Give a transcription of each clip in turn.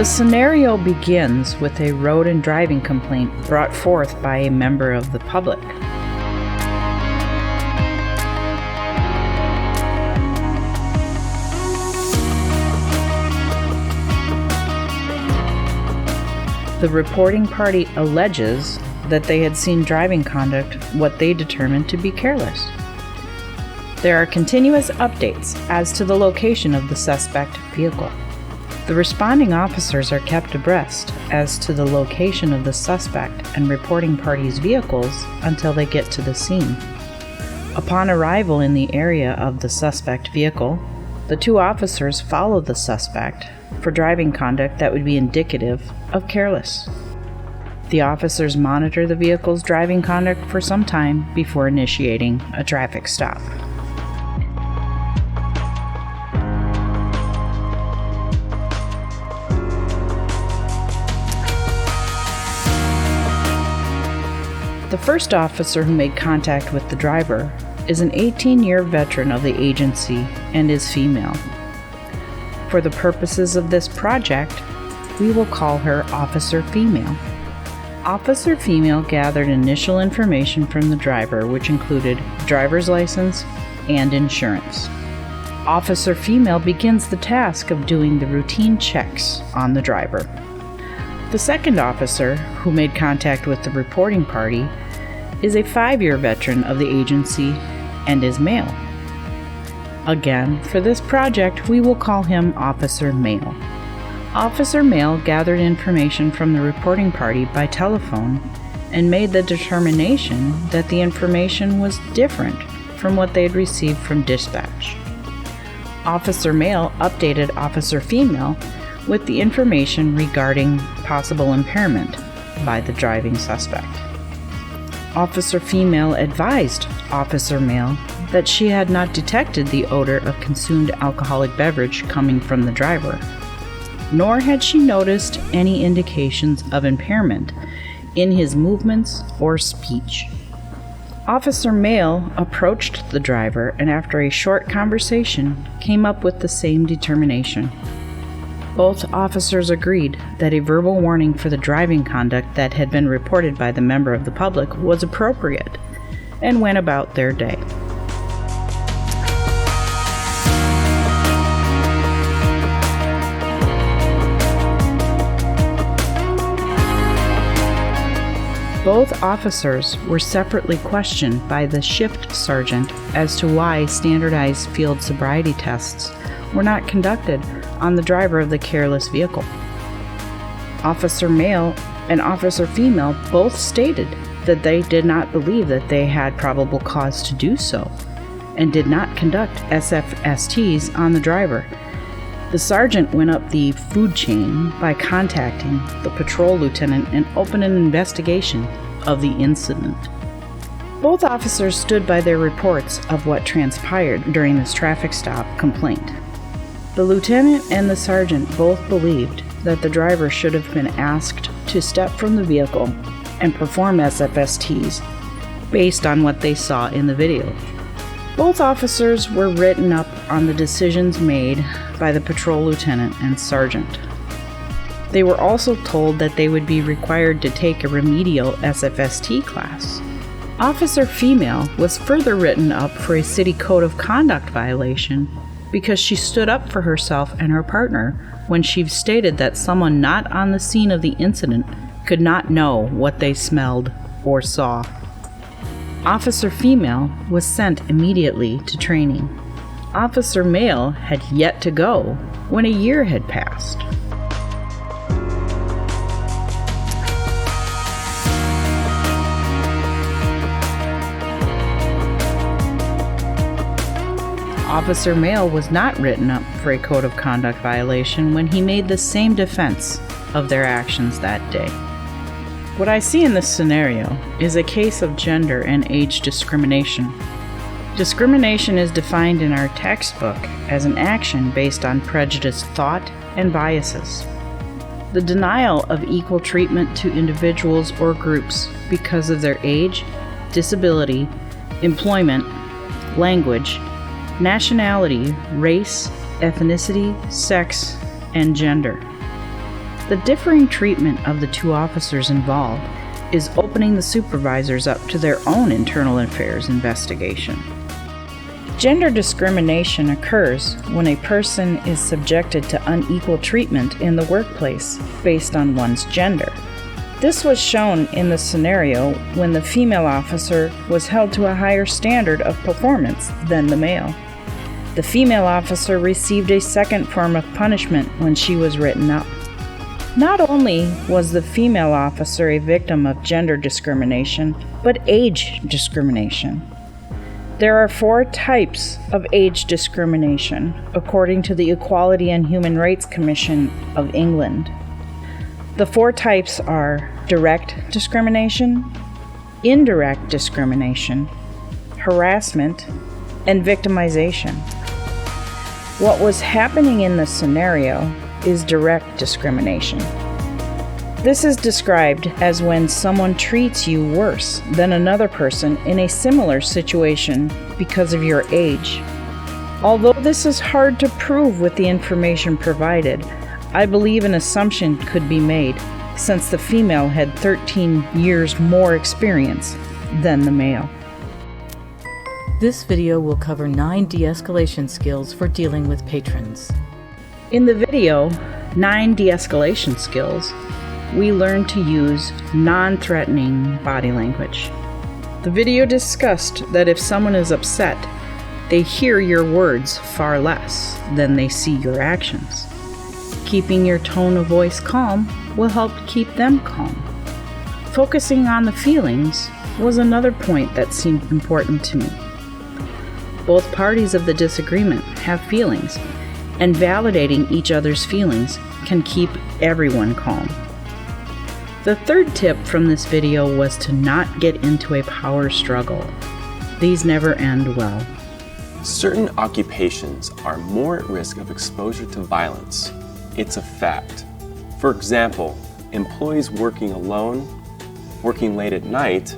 The scenario begins with a road and driving complaint brought forth by a member of the public. The reporting party alleges that they had seen driving conduct what they determined to be careless. There are continuous updates as to the location of the suspect vehicle. The responding officers are kept abreast as to the location of the suspect and reporting party's vehicles until they get to the scene. Upon arrival in the area of the suspect vehicle, the two officers follow the suspect for driving conduct that would be indicative of careless. The officers monitor the vehicle's driving conduct for some time before initiating a traffic stop. The first officer who made contact with the driver is an 18-year veteran of the agency and is female. For the purposes of this project, we will call her Officer Female. Officer Female gathered initial information from the driver, which included driver's license and insurance. Officer Female begins the task of doing the routine checks on the driver. The second officer, who made contact with the reporting party, is a 5-year veteran of the agency and is male. Again, for this project, we will call him Officer Male. Officer Male gathered information from the reporting party by telephone and made the determination that the information was different from what they had received from dispatch. Officer Male updated Officer Female with the information regarding possible impairment by the driving suspect. Officer Female advised Officer Male that she had not detected the odor of consumed alcoholic beverage coming from the driver, nor had she noticed any indications of impairment in his movements or speech. Officer Male approached the driver and after a short conversation came up with the same determination. Both officers agreed that a verbal warning for the driving conduct that had been reported by the member of the public was appropriate and went about their day. Both officers were separately questioned by the shift sergeant as to why standardized field sobriety tests were not conducted on the driver of the careless vehicle. Officer Male and Officer Female both stated that they did not believe that they had probable cause to do so and did not conduct SFSTs on the driver. The sergeant went up the food chain by contacting the patrol lieutenant and opened an investigation of the incident. Both officers stood by their reports of what transpired during this traffic stop complaint. The lieutenant and the sergeant both believed that the driver should have been asked to step from the vehicle and perform SFSTs based on what they saw in the video. Both officers were written up on the decisions made by the patrol lieutenant and sergeant. They were also told that they would be required to take a remedial SFST class. Officer Female was further written up for a city code of conduct violation because she stood up for herself and her partner when she stated that someone not on the scene of the incident could not know what they smelled or saw. Officer Female was sent immediately to training. Officer Male had yet to go when a year had passed. Officer Male was not written up for a code of conduct violation when he made the same defense of their actions that day. What I see in this scenario is a case of gender and age discrimination. Discrimination is defined in our textbook as an action based on prejudiced thought and biases. The denial of equal treatment to individuals or groups because of their age, disability, employment, language, nationality, race, ethnicity, sex, and gender. The differing treatment of the two officers involved is opening the supervisors up to their own internal affairs investigation. Gender discrimination occurs when a person is subjected to unequal treatment in the workplace based on one's gender. This was shown in the scenario when the female officer was held to a higher standard of performance than the male. The female officer received a second form of punishment when she was written up. Not only was the female officer a victim of gender discrimination, but age discrimination. There are 4 types of age discrimination, according to the Equality and Human Rights Commission of England. The 4 types are direct discrimination, indirect discrimination, harassment, and victimization. What was happening in the scenario is direct discrimination. This is described as when someone treats you worse than another person in a similar situation because of your age. Although this is hard to prove with the information provided, I believe an assumption could be made since the female had 13 years more experience than the male. This video will cover 9 de-escalation skills for dealing with patrons. In the video, 9 de-escalation skills, we learn to use non-threatening body language. The video discussed that if someone is upset, they hear your words far less than they see your actions. Keeping your tone of voice calm will help keep them calm. Focusing on the feelings was another point that seemed important to me. Both parties of the disagreement have feelings, and validating each other's feelings can keep everyone calm. The third tip from this video was to not get into a power struggle. These never end well. Certain occupations are more at risk of exposure to violence. It's a fact. For example, employees working alone, working late at night,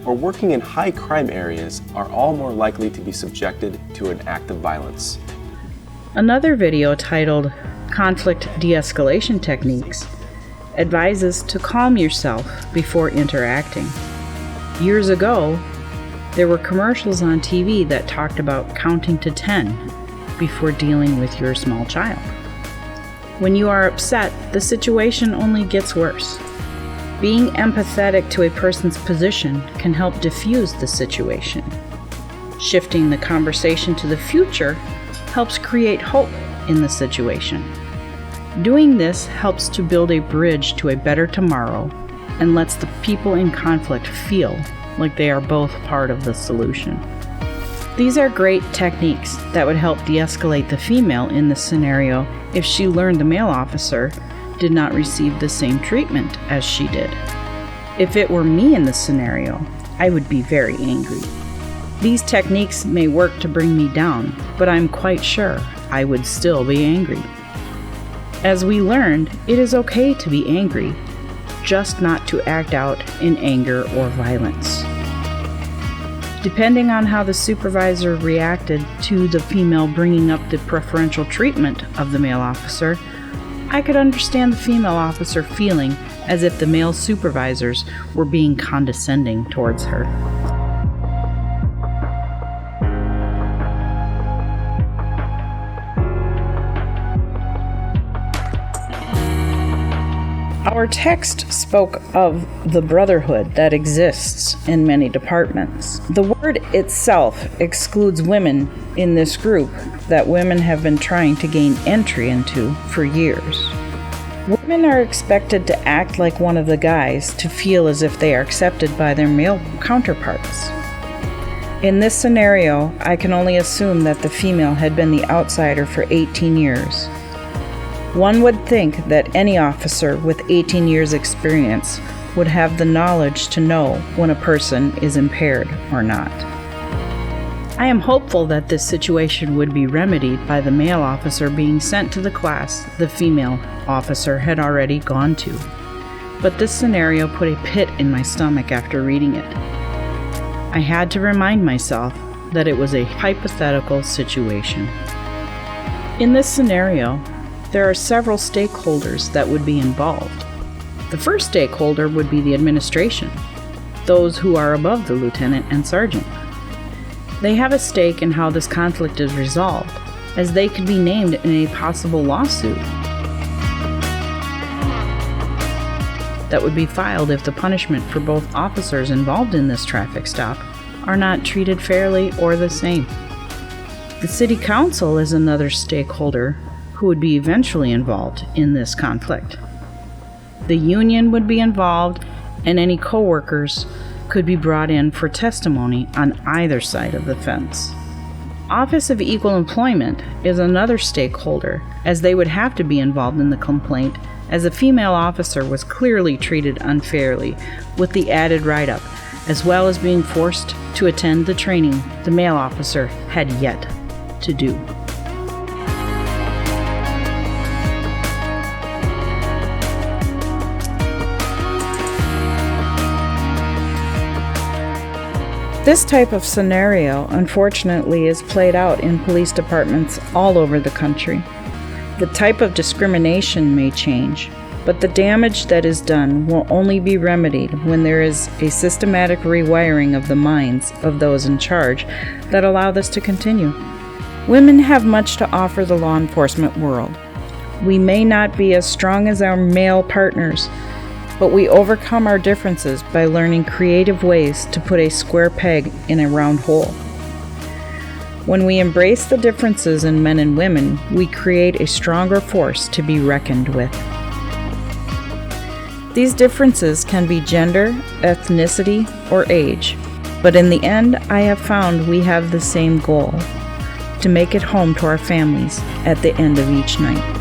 or working in high crime areas are all more likely to be subjected to an act of violence. Another video titled Conflict De-Escalation Techniques advises to calm yourself before interacting. Years ago, there were commercials on TV that talked about counting to 10 before dealing with your small child. When you are upset, the situation only gets worse. Being empathetic to a person's position can help diffuse the situation. Shifting the conversation to the future helps create hope in the situation. Doing this helps to build a bridge to a better tomorrow and lets the people in conflict feel like they are both part of the solution. These are great techniques that would help de-escalate the female in this scenario if she learned the male officer did not receive the same treatment as she did. If it were me in this scenario, I would be very angry. These techniques may work to bring me down, but I'm quite sure I would still be angry. As we learned, it is okay to be angry, just not to act out in anger or violence. Depending on how the supervisor reacted to the female bringing up the preferential treatment of the male officer, I could understand the female officer feeling as if the male supervisors were being condescending towards her. Our text spoke of the brotherhood that exists in many departments. The word itself excludes women in this group that women have been trying to gain entry into for years. Women are expected to act like one of the guys to feel as if they are accepted by their male counterparts. In this scenario, I can only assume that the female had been the outsider for 18 years. One would think that any officer with 18 years experience would have the knowledge to know when a person is impaired or not. I am hopeful that this situation would be remedied by the male officer being sent to the class the female officer had already gone to. But this scenario put a pit in my stomach after reading it. I had to remind myself that it was a hypothetical situation. In this scenario, there are several stakeholders that would be involved. The first stakeholder would be the administration, those who are above the lieutenant and sergeant. They have a stake in how this conflict is resolved, as they could be named in a possible lawsuit that would be filed if the punishment for both officers involved in this traffic stop are not treated fairly or the same. The City Council is another stakeholder who would be eventually involved in this conflict. The union would be involved, and any co-workers could be brought in for testimony on either side of the fence. Office of Equal Employment is another stakeholder, as they would have to be involved in the complaint, as a female officer was clearly treated unfairly, with the added write-up, as well as being forced to attend the training the male officer had yet to do. This type of scenario, unfortunately, is played out in police departments all over the country. The type of discrimination may change, but the damage that is done will only be remedied when there is a systematic rewiring of the minds of those in charge that allow this to continue. Women have much to offer the law enforcement world. We may not be as strong as our male partners, but we overcome our differences by learning creative ways to put a square peg in a round hole. When we embrace the differences in men and women, we create a stronger force to be reckoned with. These differences can be gender, ethnicity, or age, but in the end, I have found we have the same goal: to make it home to our families at the end of each night.